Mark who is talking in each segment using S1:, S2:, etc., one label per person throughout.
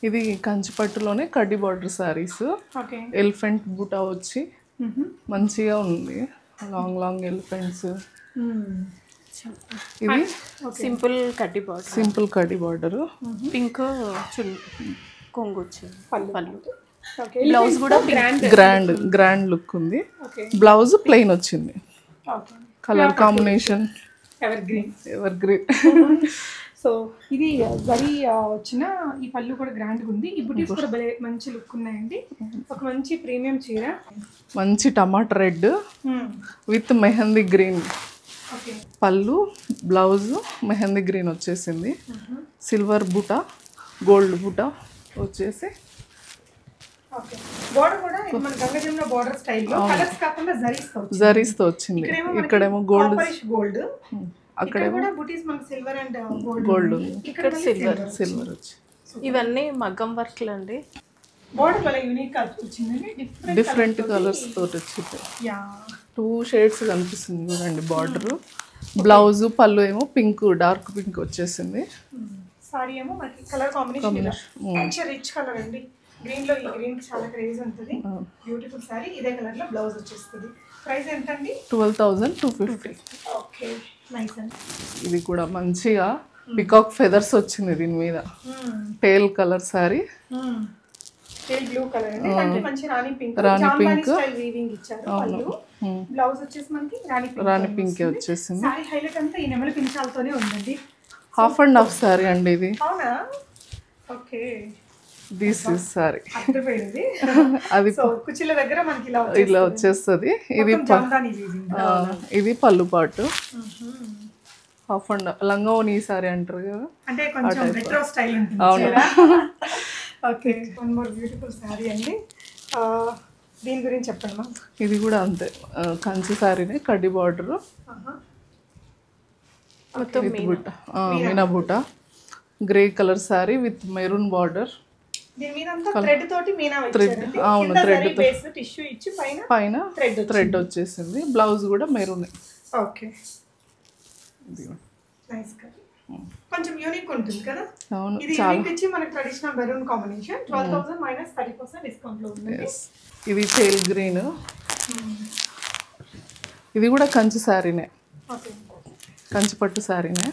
S1: ఇది కంచిపట్టులోనే కడ్డీ border saris.
S2: Okay.
S1: Elephant బూటా వచ్చి మంచిగా ఉంది. Long long elephants. ఇది
S2: సింపుల్ కడ్డీ బార్డర్.
S1: సింపుల్ కడ్డీ బార్డర్.
S2: పింక్ కొంగు వచ్చింది పళ్ళు. బ్లౌజ్ కూడా
S1: గ్రాండ్ లుక్ ఉంది. బ్లౌజ్ ప్లెయిన్ వచ్చింది. Colour combination ever green.
S2: So ఇది జరీ వచ్చిన ఈ పళ్ళు కూడా గ్రాండ్గా ఉంది. ఈ బుటీస్ కూడా మంచి లుక్ ఉన్నాయండి. ఒక మంచి ప్రీమియం చీర.
S1: మంచి టమాటా రెడ్ విత్ మెహందీ గ్రీన్. పళ్ళు బ్లౌజ్ మెహందీ గ్రీన్ వచ్చేసింది. సిల్వర్ బూటా గోల్డ్ బూటా వచ్చేసి జరీస్తో వచ్చింది. ఇక్కడేమో గోల్డ్ అక్కడ గోల్డ్ ఉంది.
S2: ఇక్కడ
S1: సిల్వర్ వచ్చి
S2: ఇవన్నీ మగ్గం వర్క్లు అండి.
S1: డిఫరెంట్ కలర్స్ తోటి వచ్చింది. 2 షేడ్స్ కనిపిస్తుంది చూడండి బార్డర్. బ్లౌజ్ పళ్ళు ఏమో పింక్ డార్క్ పింక్ వచ్చేసింది.
S2: సారీ ఏమో మనకి కలర్ కాంబినేషన్ మంచి రిచ్ కలర్ అండి. గ్రీన్ లో ఈ గ్రీన్ కి చాలా క్రేజ్ ఉంటుంది. Beautiful sorry. ఇదే కలర్ లో బ్లౌజ్ వచ్చేస్తుంది. ప్రైస్ ఎంత అండి?
S1: 12,250.
S2: ఓకే, నైస్ అండి.
S1: ఇది కూడా మంచిగా పికాక్ ఫెదర్స్ వచ్చింది దీని మీద. Teal colour sorry.
S2: Teal blue colour అండి. అంటే మంచి రాణి పింక్ స్టైల్ వీవింగ్ ఇచ్చారు. పళ్ళు బ్లౌజ్ వచ్చేసి మనకి రాణి పింక్
S1: వచ్చేసింది.
S2: సారీ హైలైట్ అంతా ఈ నెమలి పించాలతోనే ఉందండి.
S1: హాఫ్ అండ్ హాఫ్ సారీ అండి ఇది.
S2: అవునా? ఓకే.
S1: This is sorry.
S2: అర్థమైంది.
S1: అది
S2: కుచ్చిళ్ళ దగ్గర మనకి
S1: ఇలా వచ్చేస్తుంది. ఇది పళ్ళు పాటు. హాఫ్ అండ్ లంగా ఓని సారీ అంటారు కదా,
S2: అంటే కొంచెం రెట్రో స్టైల్ ఉంటుంది.
S1: అవును.
S2: Okay, one more beautiful sorry అండి. దీని గురించి చెప్పండి మా.
S1: ఇది కూడా అంతే కంచి సారీనే కడ్డీ బార్డర్ మీనా బూటా. Grey colour sorry with maroon border. అవును, థ్రెడ్ పైన థ్రెడ్ వచ్చేసింది. బ్లౌజ్ కూడా మెరూన్.
S2: ఓకే, కొంచెం యూనిక్ ఉంటుంది కదా.
S1: అవును,
S2: ఇది యూనిక్ ఇచ్చి మనకి traditional maroon combination. 12,000 minus 30% discount లో ఉంది.
S1: ఇది టేల్ గ్రీన్. ఇది కూడా కంచి సారీనే.
S2: ఓకే,
S1: కంచి పట్టు సారీనే.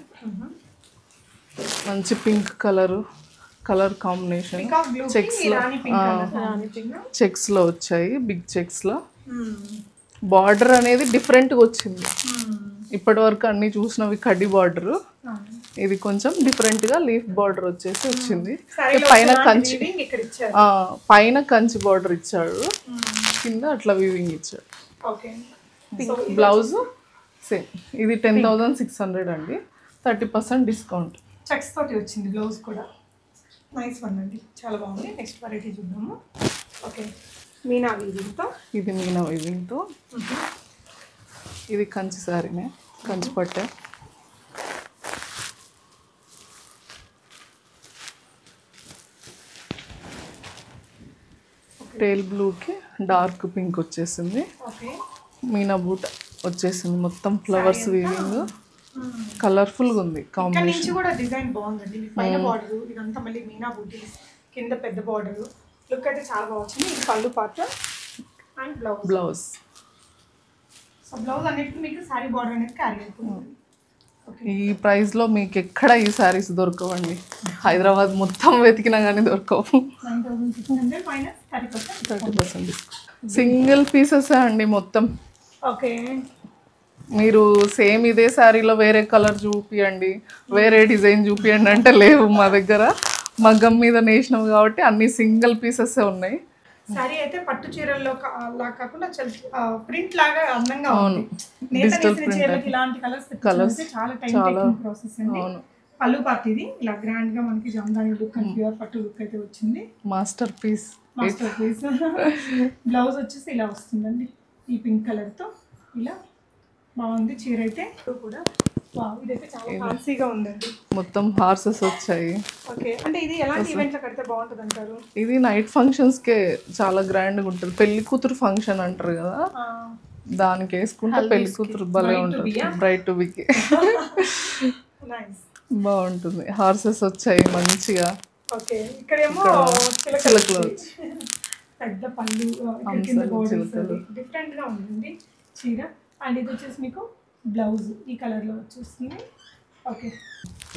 S1: మంచి పింక్ కలర్ కాంబినేషన్. చెక్స్ లో వచ్చాయి, బిగ్ చెక్స్ లో. బార్డర్ అనేది డిఫరెంట్ గా వచ్చింది. ఇప్పటి వరకు అన్ని చూసినవి కడ్డీ బార్డర్. ఇది కొంచెం డిఫరెంట్ గా లీఫ్ బార్డర్ వచ్చేసి వచ్చింది. పైన కంచి బార్డర్ ఇచ్చాడు, కింద అట్లా వీవింగ్ ఇచ్చాడు. Blouse same. ఇది 10,600 అండి. 30% డిస్కౌంట్.
S2: చెక్స్ తోటి వచ్చింది బ్లౌజ్ కూడా. నైస్ వన్ అండి, చాలా బాగుంది. నెక్స్ట్ వెరైటీ చూద్దాము. ఓకే, మీనా వీవింగ్తో.
S1: ఇది మీనా వీవింగ్తో. ఇది కంచి సారీనే, కంచి పట్టే. టేల్ బ్లూకి డార్క్ పింక్ వచ్చేసింది. మీనా బూట వచ్చేసింది. మొత్తం ఫ్లవర్స్ వీవింగ్. కలర్ఫుల్ గా ఉంది కాంబినేషన్.
S2: కూడా డిజైన్ బాగుందండి. పైన బార్డర్ ఇదంతా మళ్ళీ మీనా బూటీ, కింద పెద్ద బార్డర్. లుక్ అయితే చాలా బాగుంది. ఇది పళ్ళు part and blouse. So blouse అన్నిటికీ మీకు సారీ బార్డర్ అనేది క్యారీ అవుతుంది.
S1: ఈ ప్రైస్ లో మీకు ఎక్కడ ఈ సారీస్ దొరకవండి. హైదరాబాద్ మొత్తం వెతికినా కానీ దొరకవు.
S2: 9,600 మైనస్ 30%
S1: డిస్కౌంట్. సింగిల్ పీసెస్ అండి మొత్తం.
S2: ఓకే,
S1: మీరు సేమ్ ఇదే శారీలో వేరే కలర్ చూపియండి, వేరే డిజైన్ చూపియండి అంటే లేవు మా దగ్గర. మగ్గం మీద నేసినాం కాబట్టి అన్ని సింగిల్ పీసెస్ ఉన్నాయి.
S2: సారీ అయితే పట్టు చీరల్లో లా కాకుండా ప్రింట్ లాగా అందంగా ఉంది.
S1: Digital print.
S2: ఇలాంటి కలర్స్ చాలా టైం టేకింగ్ ప్రాసెస్ అండి. పళ్ళు పార్ట్ ఇది ఇలా గ్రాండ్ గా మనకి జామ్దాని లుక్ అండ్ ప్యూర్ పట్టు లుక్ అయితే వచ్చింది.
S1: Master piece.
S2: బ్లౌజ్ వచ్చేసి ఇలా వస్తుందండి ఈ పింక్ కలర్ తో. ఇలా బాగుంది చీర అయితే కూడా. ఇదైతే చాలా ఫ్యాన్సీగా ఉందండి.
S1: మొత్తం హార్సెస్ వచ్చాయి.
S2: ఓకే, అంటే ఇది ఎలాంటి ఈవెంట్స్ లో కడితే బాగుంటుంది అంటారు?
S1: ఇది నైట్ ఫంక్షన్స్ కే చాలా గ్రాండ్ గా ఉంటుంది. పెళ్లి కూతురు ఫంక్షన్ అంటారు కదా, దానికి వేసుకుంటే పెళ్లి కూతురు భలే ఉంటుంది. బ్రైట్ టు బికి బాగుంటుంది. హార్సెస్ వచ్చాయి మంచిగా.
S2: ఓకే ఇక్కడేమో
S1: చిలకలు వచ్చి
S2: పెద్ద పళ్ళు ఇక్కడ కింద బోర్డర్స్ డిఫరెంట్ గా ఉంటుంది చీర. అండ్ ఇది వచ్చేసి మీకు బ్లౌజ్ ఈ కలర్ లో వచ్చేస్తుంది. ఓకే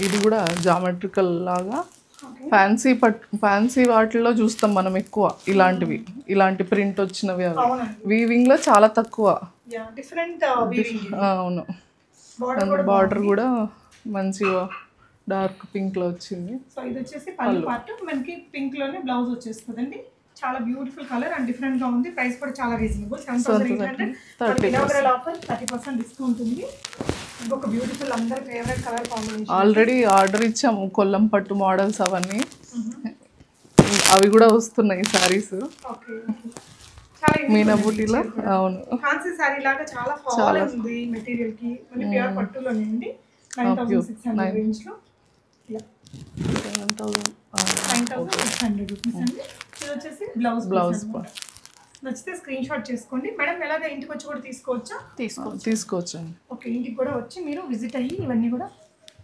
S1: ఇది కూడా జామెట్రికల్ లాగా
S2: ఓకే
S1: ఫ్యాన్సీ వాటిల్లో చూస్తాం మనం ఎక్కువ ఇలాంటివి, ఇలాంటి ప్రింట్ వచ్చినవి. అవి
S2: అవునండి
S1: వీవింగ్ లో చాలా తక్కువ.
S2: Yeah different weaving.
S1: అవును
S2: బోర్డర్
S1: బార్డర్ కూడా మంచిగా డార్క్ పింక్ లో వచ్చింది.
S2: సో ఇది వచ్చేసి పళ్ళు పార్ట్ మనకి పింక్ లోనే బ్లౌజ్ వచ్చేస్తుందండి. చాలా బ్యూటిఫుల్ కలర్ అండ్ డిఫరెంట్ గా ఉంది. ప్రైస్ కూడా చాలా రీజనబుల్ 7,800. ఇనాగరల్ ఆఫర్ 30% డిస్కౌంట్ ఉంది. ఇంకొక బ్యూటిఫుల్ అందరి favourite colour combination.
S1: Already order ఇచ్చాము కొల్లం పట్టు మోడల్స్ అవన్నీ, అవి కూడా వస్తున్నాయి సారీస్
S2: ఓకే చాలా
S1: మీనా బుటీలో. అవును
S2: ఫ్యాన్సీ సారీ లాగా చాలా ఫాల్ ఉంది మెటీరియల్ కి. మళ్ళీ ప్యూర్ పట్టులోనే ఉంది. 9,600 రేంజ్ లో ఇలా 9,600 రూపీస్ అండి. ఇది వచ్చేసి బ్లౌజ్ నచ్చితే స్క్రీన్ షాట్ చేసుకోండి మేడం. ఎలాగ ఇంటికి వచ్చి కూడా తీసుకోవచ్చా?
S1: తీసుకోవచ్చు అండి.
S2: ఓకే ఇంటికి కూడా వచ్చి మీరు విజిట్ అయ్యి ఇవన్నీ కూడా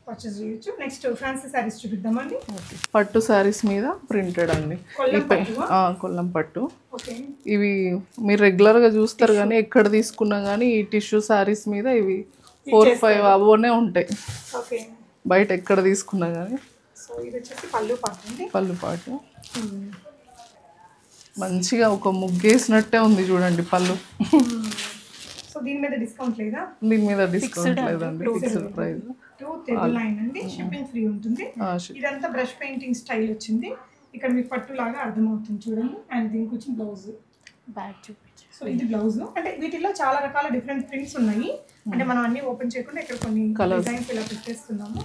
S2: పర్చేస్ చేయొచ్చు. నెక్స్ట్ ఫ్యాన్సీ సారీస్ చూపిద్దామండి.
S1: పట్టు సారీస్ మీద ప్రింటెడ్ అండి, కొల్లం పట్టు.
S2: ఓకే
S1: ఇవి మీరు రెగ్యులర్ గా చూస్తారు కానీ ఎక్కడ తీసుకున్నా కానీ ఈ టిష్యూ సారీస్ మీద ఇవి 4-5 అవోనే ఉంటాయి
S2: ఓకే
S1: బయట ఎక్కడ తీసుకున్నా కానీ.
S2: సో ఇది వచ్చేసి పళ్ళు పాటు అండి.
S1: పళ్ళు పాటు మంచిగా ఒక ముగ్గేసినట్టే ఉంది చూడండి పళ్ళు.
S2: సో దీని మీద డిస్కౌంట్ లేదా?
S1: దీని మీద డిస్కౌంట్ లేదండి, ఫిక్స్డ్ ప్రైస్.
S2: 239 అండి. షిప్పింగ్ ఫ్రీ ఉంటుంది. ఇదంతా బ్రష్ పెయింటింగ్ స్టైల్ వచ్చింది. ఇక్కడ మీకు పట్టు లాగా అర్థమవుతుంది చూడండి. అండ్ దీనికి వచ్చి బ్లౌజ్
S3: బ్యాక్ చూపించు.
S2: సో ఇది బ్లౌజ్. అంటే వీటిలో చాలా రకాల డిఫరెంట్ ప్రింట్స్ ఉన్నాయి. అంటే మనం అన్ని ఓపెన్ చేయకుండా ఇక్కడ కొన్ని డిజైన్స్ ఇలా పెట్టేస్తున్నాము.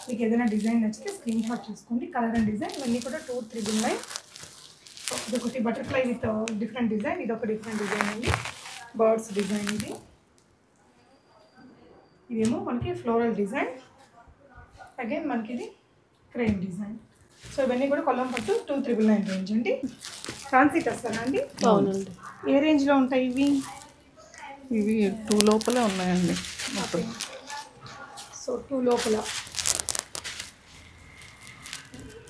S2: మీకు ఏదైనా డిజైన్ నచ్చితే స్క్రీన్ షాట్ చేసుకోండి. కలర్ అండ్ డిజైన్ ఇవన్నీ కూడా 239. ఇది ఒకటి బటర్ఫ్లై విత్ డిఫరెంట్ డిజైన్, ఇది ఒక డిఫరెంట్ డిజైన్ అండి. బర్డ్స్ డిజైన్ ఇది. ఇదేమో మనకి ఫ్లోరల్ డిజైన్. అగైన్ మనకి ఇది క్రేన్ డిజైన్. సో ఇవన్నీ కూడా కొల్లం పట్టు 2,999 రేంజ్ అండి. ఫ్యాన్సీ టస్సరా అండి?
S3: అవునండి.
S2: ఏ రేంజ్లో ఉంటాయి ఇవి?
S1: ఇవి 2 లోపలే ఉన్నాయండి.
S2: ఓకే సో 2 లోపల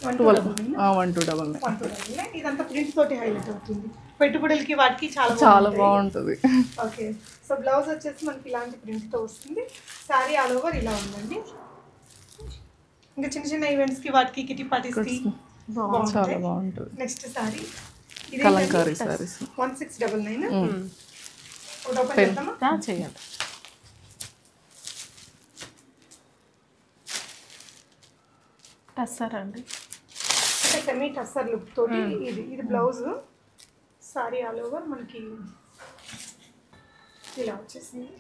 S2: 1,299. ఇదంతా ప్రింట్ తోటి హైలైట్ అవుతుంది. పెట్టుబడులకి వాటికి చాలా
S1: బాగుంటుంది.
S2: ఓకే సో బ్లౌజ్ వచ్చేసి మనకి ఇలాంటి ప్రింట్తో వస్తుంది. శారీ ఆల్ ఓవర్ ఇలా ఉందండి. ఇంకా చిన్న చిన్న ఈవెంట్స్కి వాటికి కిటీ పార్టీస్కి
S1: చాలా బాగుంటుంది.
S2: నెక్స్ట్ శారీ
S1: కలంకారీ సారీస్
S2: 1699. ఓపెన్ చేద్దామా?
S3: చేయాలి. టస్సర్ అండి,
S2: అంటే సెమీ టస్సర్ లుక్ తోటి ఇది బ్లౌజ్. సారీ ఆల్ ఓవర్ మనకి ఇలా వచ్చేసింది.